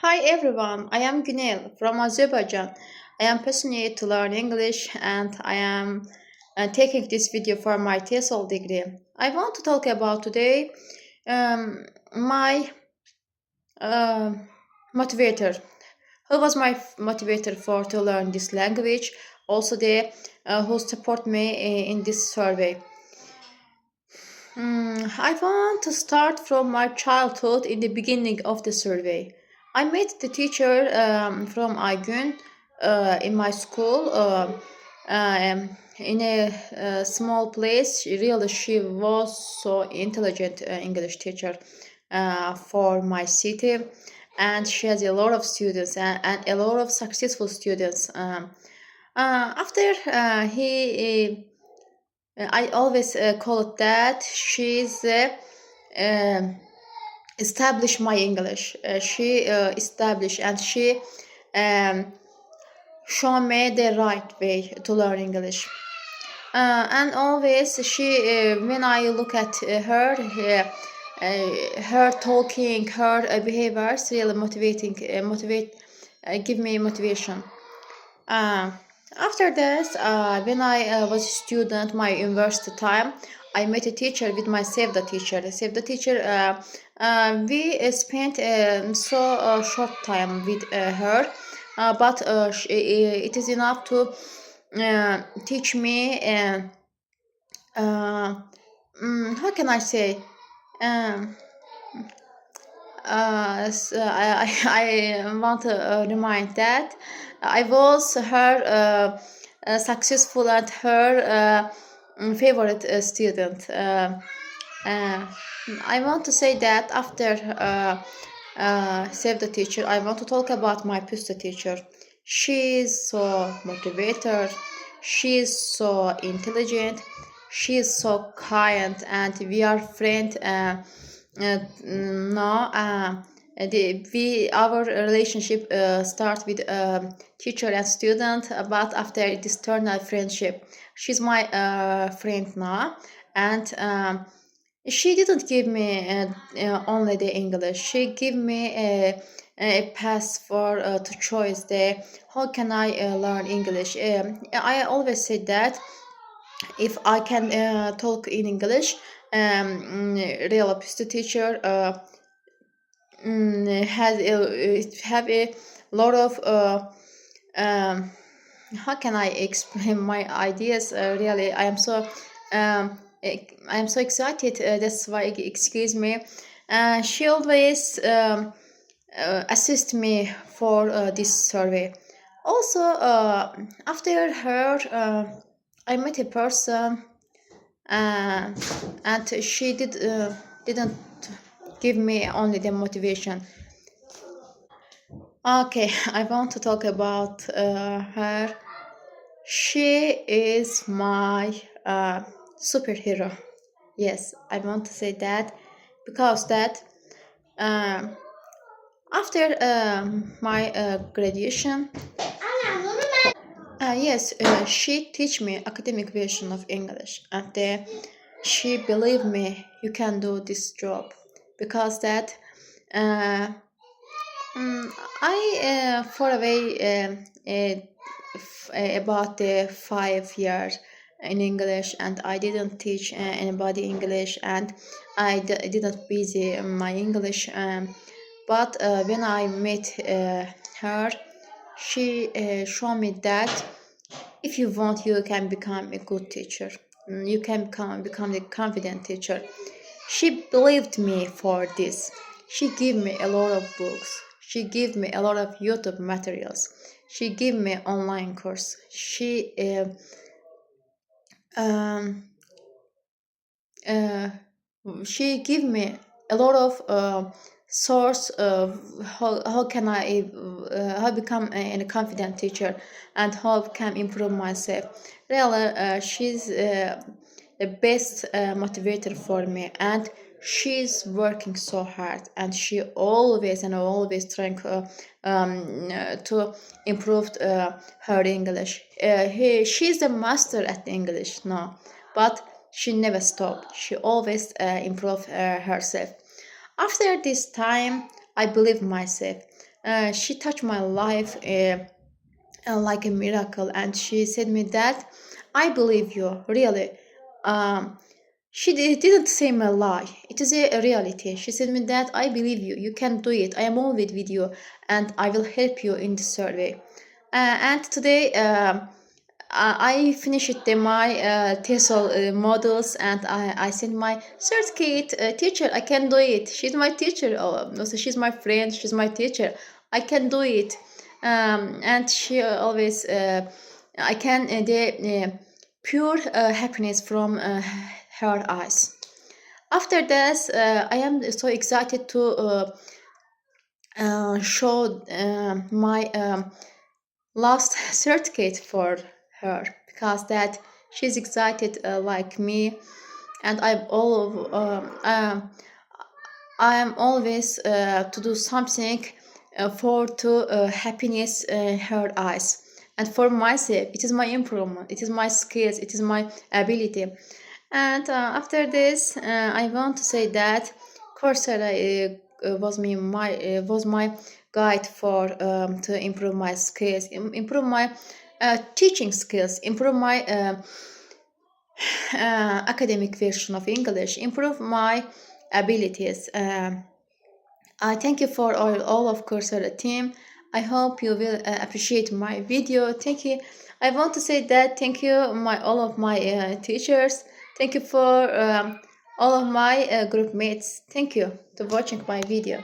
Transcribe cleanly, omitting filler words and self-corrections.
Hi everyone, I am Günel from Azerbaijan. I am passionate to learn English and I am taking this video for my TESOL degree. I want to talk about today my uh, motivator. Who was my motivator for to learn this language? Also, the who support me in this survey. I want to start from my childhood in the beginning of the survey. I met the teacher from Aygün in my school in a small place. Really, she was so intelligent English teacher for my city, and she has a lot of students and a lot of successful students. After I always call it that she's established my English. She established and she um, show me the right way to learn English. And always she, when I look at her talking, her behaviors, really give me motivation. Uh, After this, when I was a student, my university time, I met a teacher with my Sevda teacher. Sevda teacher, we spent so short time with her, but it is enough to teach me. How can I say? Um, I want to remind that I was her successful and her favorite student. Uh, I want to say that after Save the Teacher, I want to talk about my Pusta teacher. She is so motivator, she is so intelligent, she is so kind, and we are friends. No, we our relationship start with teacher and student, but after this turn a friendship. She's my friend now, and she didn't give me only the English. She gave me a pass for to choice the how can I learn English. I always say that if I can talk in English, real teacher have a lot of how can I explain my ideas? Really, I am so excited. That's why, excuse me. She always assist me for this survey. Also, after her, I met a person, uh, and she didn't give me only the motivation. Okay, I want to talk about her. She is my superhero. Yes, I want to say that because that um, after my graduation, yes, she teach me academic version of English, and she believe me you can do this job because that uh, mm, I for away about the 5 years in English, and I didn't teach anybody English, and didn't busy my English. But when I met her, she showed me that if you want, you can become a good teacher. You can become a confident teacher. She believed me for this. She gave me a lot of books. She gave me a lot of YouTube materials. She gave me online course. Um, uh, she gave me a lot of source of how can I how become a confident teacher and how can improve myself. Really, she's the best motivator for me, and she's working so hard, and she always trying to improve her English. She's a master at English now, but she never stopped. She always improved herself. After this time, I believe myself. She touched my life like a miracle, and she said me that I believe you really. um, didn't say me a lie. It is a reality. She said me that I believe you. You can do it. I am always with you, and I will help you in the survey. And today, I finished my TESOL models, and I sent my certificate. Teacher, I can do it. She's my teacher. Oh, no, so she's my friend. She's my teacher. I can do it. And she always, I can, the pure happiness from her eyes. After this, I am so excited to show my last certificate for her, because that she's excited like me, and I am always to do something for to happiness in her eyes. And for myself, it is my improvement, it is my skills, it is my ability. And after this, I want to say that Coursera was my guide for to improve my skills, improve my teaching skills, improve my academic version of English, improve my abilities. I thank you for all of Coursera team. I hope you will appreciate my video. Thank you. I want to say that thank you my all of my teachers. Thank you for all of my group mates. Thank you to watching my video.